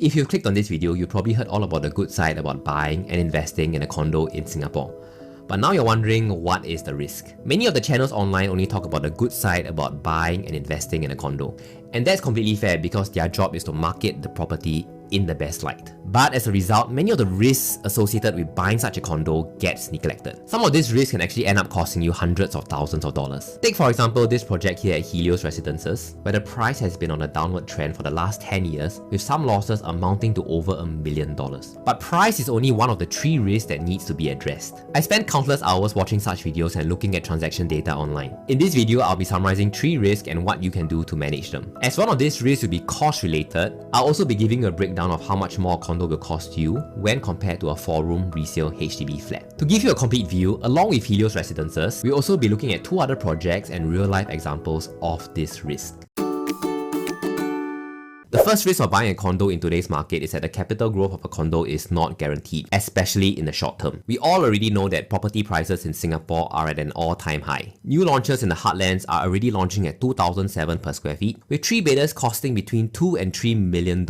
If you've clicked on this video, you probably heard all about the good side about buying and investing in a condo in Singapore. But now you're wondering, what is the risk? Many of the channels online only talk about the good side about buying and investing in a condo. And that's completely fair because their job is to market the property in the best light. But as a result, many of the risks associated with buying such a condo gets neglected. Some of these risks can actually end up costing you hundreds of thousands of dollars. Take for example this project here at Helios Residences, where the price has been on a downward trend for the last 10 years, with some losses amounting to over $1 million. But price is only one of the 3 risks that needs to be addressed. I spent countless hours watching such videos and looking at transaction data online. In this video, I'll be summarizing 3 risks and what you can do to manage them. As one of these risks will be cost related, I'll also be giving you a breakdown of how much more a condo will cost you when compared to a 4-room resale HDB flat. To give you a complete view, along with Helios Residences, we'll also be looking at 2 other projects and real-life examples of this risk. The first risk of buying a condo in today's market is that the capital growth of a condo is not guaranteed, especially in the short term. We all already know that property prices in Singapore are at an all-time high. New launches in the heartlands are already launching at 2,007 per square feet, with 3-bedders costing between $2 and $3 million.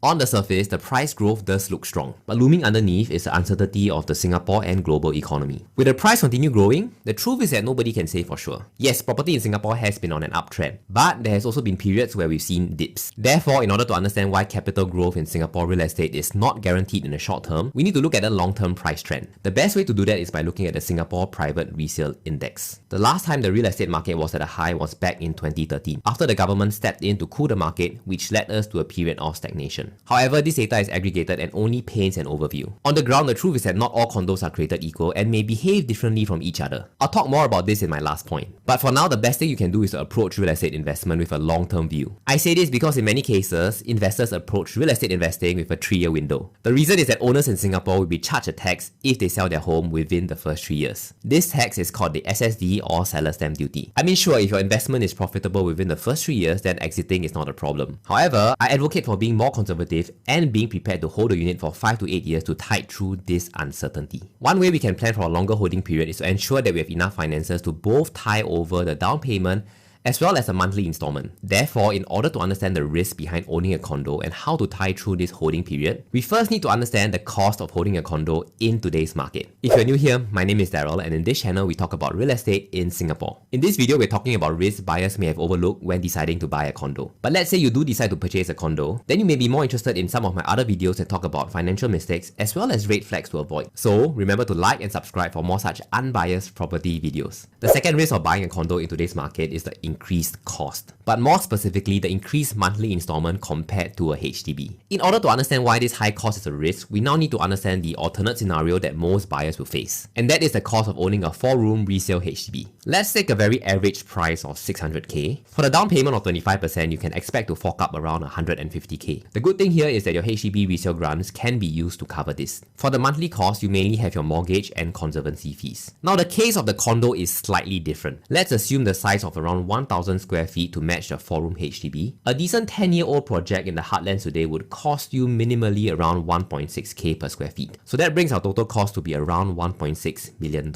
On the surface, the price growth does look strong, but looming underneath is the uncertainty of the Singapore and global economy. Will the price continue growing? The truth is that nobody can say for sure. Yes, property in Singapore has been on an uptrend, but there has also been periods where we've seen dips. Therefore, in order to understand why capital growth in Singapore real estate is not guaranteed in the short term, we need to look at the long-term price trend. The best way to do that is by looking at the Singapore Private Resale Index. The last time the real estate market was at a high was back in 2013, after the government stepped in to cool the market, which led us to a period of stagnation. However, this data is aggregated and only paints an overview. On the ground, the truth is that not all condos are created equal and may behave differently from each other. I'll talk more about this in my last point. But for now, the best thing you can do is to approach real estate investment with a long-term view. I say this because in many cases, investors approach real estate investing with a 3-year window. The reason is that owners in Singapore will be charged a tax if they sell their home within the first 3 years. This tax is called the SSD or seller stamp duty. I mean, sure, if your investment is profitable within the first 3 years, then exiting is not a problem. However, I advocate for being more conservative and being prepared to hold the unit for 5 to 8 years to tide through this uncertainty. One way we can plan for a longer holding period is to ensure that we have enough finances to both tie over the down payment as well as a monthly installment. Therefore, in order to understand the risk behind owning a condo and how to tie through this holding period, we first need to understand the cost of holding a condo in today's market. If you're new here, my name is Daryl, and in this channel we talk about real estate in Singapore. In this video, we're talking about risks buyers may have overlooked when deciding to buy a condo. But let's say you do decide to purchase a condo, then you may be more interested in some of my other videos that talk about financial mistakes as well as red flags to avoid. So remember to like and subscribe for more such unbiased property videos. The second risk of buying a condo in today's market is the increased cost, but more specifically the increased monthly installment compared to a HDB. In order to understand why this high cost is a risk, we now need to understand the alternate scenario that most buyers will face, and that is the cost of owning a 4-room resale HDB. Let's take a very average price of 600k. For the down payment of 25%, you can expect to fork up around 150k. The good thing here is that your HDB resale grants can be used to cover this. For the monthly cost, you mainly have your mortgage and conservancy fees. Now the case of the condo is slightly different. Let's assume the size of around 1,000 square feet to match the 4-room HDB. A decent 10-year-old project in the heartlands today would cost you minimally around 1.6k per square feet. So that brings our total cost to be around $1.6 million.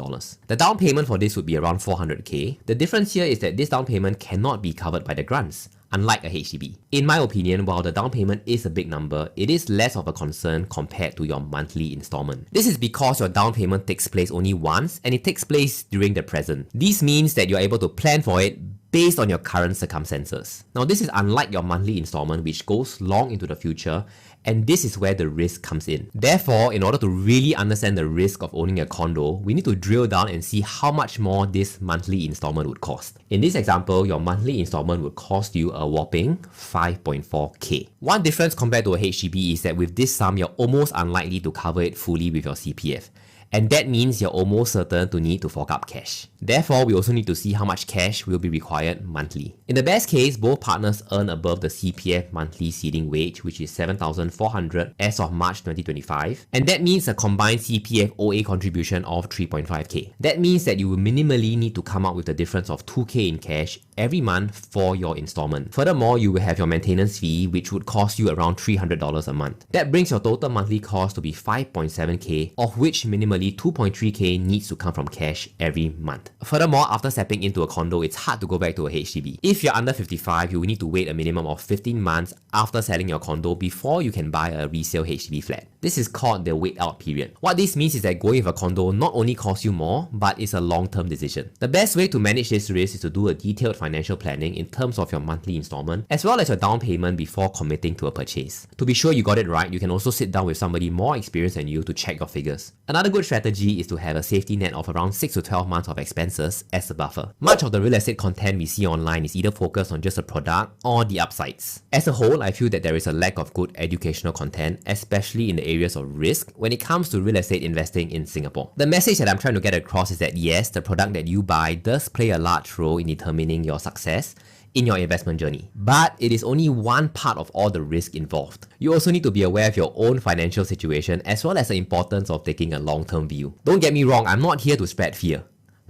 The down payment for this would be around 400k. The difference here is that this down payment cannot be covered by the grants, unlike a HDB. In my opinion, while the down payment is a big number, it is less of a concern compared to your monthly installment. This is because your down payment takes place only once and it takes place during the present. This means that you're able to plan for it based on your current circumstances. Now this is unlike your monthly installment, which goes long into the future, and this is where the risk comes in. Therefore, in order to really understand the risk of owning a condo, we need to drill down and see how much more this monthly installment would cost. In this example, your monthly installment would cost you a whopping 5.4k. One difference compared to a HDB is that with this sum, you're almost unlikely to cover it fully with your CPF. And that means you're almost certain to need to fork up cash. Therefore, we also need to see how much cash will be required monthly. In the best case, both partners earn above the CPF monthly ceiling wage, which is $7,400 as of March 2025. And that means a combined CPF OA contribution of 3.5k. That means that you will minimally need to come up with the difference of 2k in cash every month for your installment. Furthermore, you will have your maintenance fee, which would cost you around $300 a month. That brings your total monthly cost to be 5.7k, of which minimally 2.3k needs to come from cash every month. month. Furthermore, after stepping into a condo, it's hard to go back to a HDB. If you're under 55, you will need to wait a minimum of 15 months after selling your condo before you can buy a resale HDB flat. This is called the wait out period. What this means is that going with a condo not only costs you more, but it's a long-term decision. The best way to manage this risk is to do a detailed financial planning in terms of your monthly installment, as well as your down payment before committing to a purchase. To be sure you got it right, you can also sit down with somebody more experienced than you to check your figures. Another good strategy is to have a safety net of around 6 to 12 months of expenses as a buffer. Much of the real estate content we see online is either focused on just the product or the upsides. As a whole, I feel that there is a lack of good educational content, especially in the areas of risk when it comes to real estate investing in Singapore. The message that I'm trying to get across is that yes, the product that you buy does play a large role in determining your success in your investment journey, but it is only one part of all the risk involved. You also need to be aware of your own financial situation as well as the importance of taking a long-term view. Don't get me wrong, I'm not here to spread fear.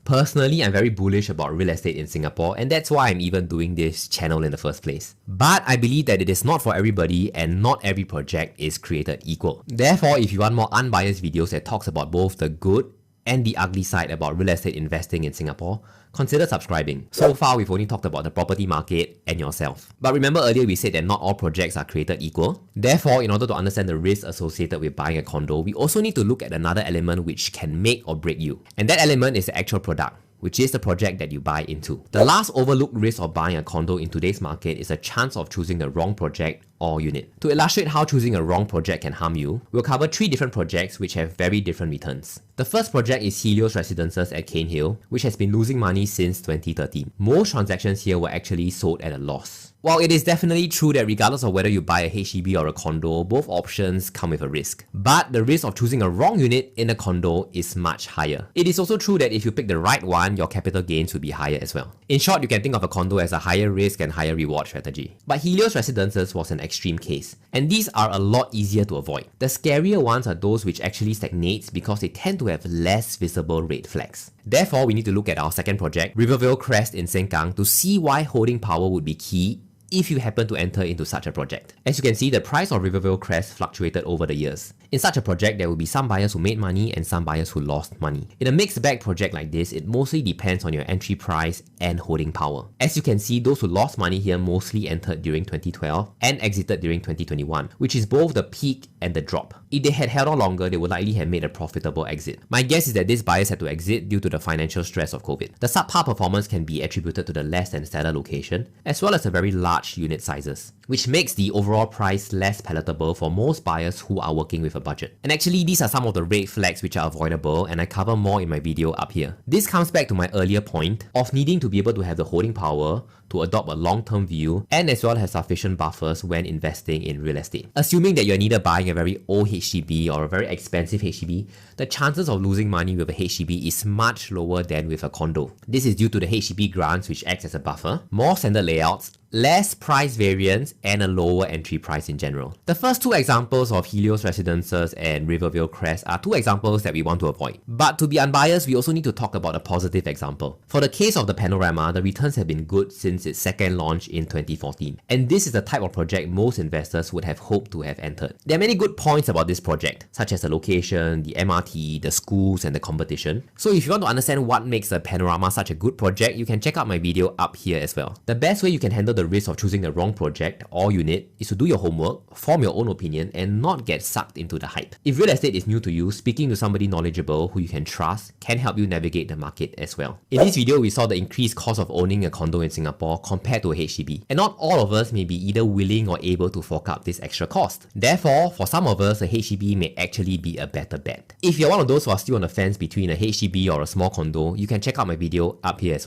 Personally, I'm very bullish about real estate in Singapore, and that's why I'm even doing this channel in the first place. But I believe that it is not for everybody and not every project is created equal. Therefore, if you want more unbiased videos that talks about both the good and the ugly side about real estate investing in Singapore, consider subscribing. So far, we've only talked about the property market and yourself. But remember earlier we said that not all projects are created equal. Therefore, in order to understand the risks associated with buying a condo, we also need to look at another element which can make or break you. And that element is the actual product, which is the project that you buy into. The last overlooked risk of buying a condo in today's market is a chance of choosing the wrong project or unit. To illustrate how choosing a wrong project can harm you, we'll cover 3 different projects which have very different returns. The first project is Helios Residences at Cairnhill, which has been losing money since 2013. Most transactions here were actually sold at a loss. While it is definitely true that regardless of whether you buy a HDB or a condo, both options come with a risk. But the risk of choosing a wrong unit in a condo is much higher. It is also true that if you pick the right one, your capital gains will be higher as well. In short, you can think of a condo as a higher risk and higher reward strategy. But Helios Residences was an extreme case, and these are a lot easier to avoid. The scarier ones are those which actually stagnate because they tend to have less visible red flags. Therefore, we need to look at our second project, Rivervale Crest in Sengkang, to see why holding power would be key if you happen to enter into such a project. As you can see, the price of Rivervale Crest fluctuated over the years. In such a project, there will be some buyers who made money and some buyers who lost money. In a mixed bag project like this, it mostly depends on your entry price and holding power. As you can see, those who lost money here mostly entered during 2012 and exited during 2021, which is both the peak and the drop. If they had held on longer, they would likely have made a profitable exit. My guess is that these buyers had to exit due to the financial stress of COVID. The subpar performance can be attributed to the less than stellar location, as well as a very large unit sizes, which makes the overall price less palatable for most buyers who are working with a budget. And actually, these are some of the red flags which are avoidable, and I cover more in my video up here. This comes back to my earlier point of needing to be able to have the holding power to adopt a long-term view and as well as sufficient buffers when investing in real estate. Assuming that you're neither buying a very old HDB or a very expensive HDB, the chances of losing money with a HDB is much lower than with a condo. This is due to the HDB grants which acts as a buffer, more standard layouts, less price variance, and a lower entry price in general. The first 2 examples of Helios Residences and Rivervale Crest are 2 examples that we want to avoid. But to be unbiased, we also need to talk about a positive example. For the case of the Panorama, the returns have been good since its second launch in 2014. And this is the type of project most investors would have hoped to have entered. There are many good points about this project, such as the location, the MRT, the schools, and the competition. So if you want to understand what makes the Panorama such a good project, you can check out my video up here as well. The best way you can handle the risk of choosing the wrong project or unit is to do your homework, form your own opinion, and not get sucked into the hype. If real estate is new to you, speaking to somebody knowledgeable who you can trust can help you navigate the market as well. In this video, we saw the increased cost of owning a condo in Singapore compared to a HDB, and not all of us may be either willing or able to fork up this extra cost. Therefore, for some of us, a HDB may actually be a better bet. If you're one of those who are still on the fence between a HDB or a small condo, you can check out my video up here as well.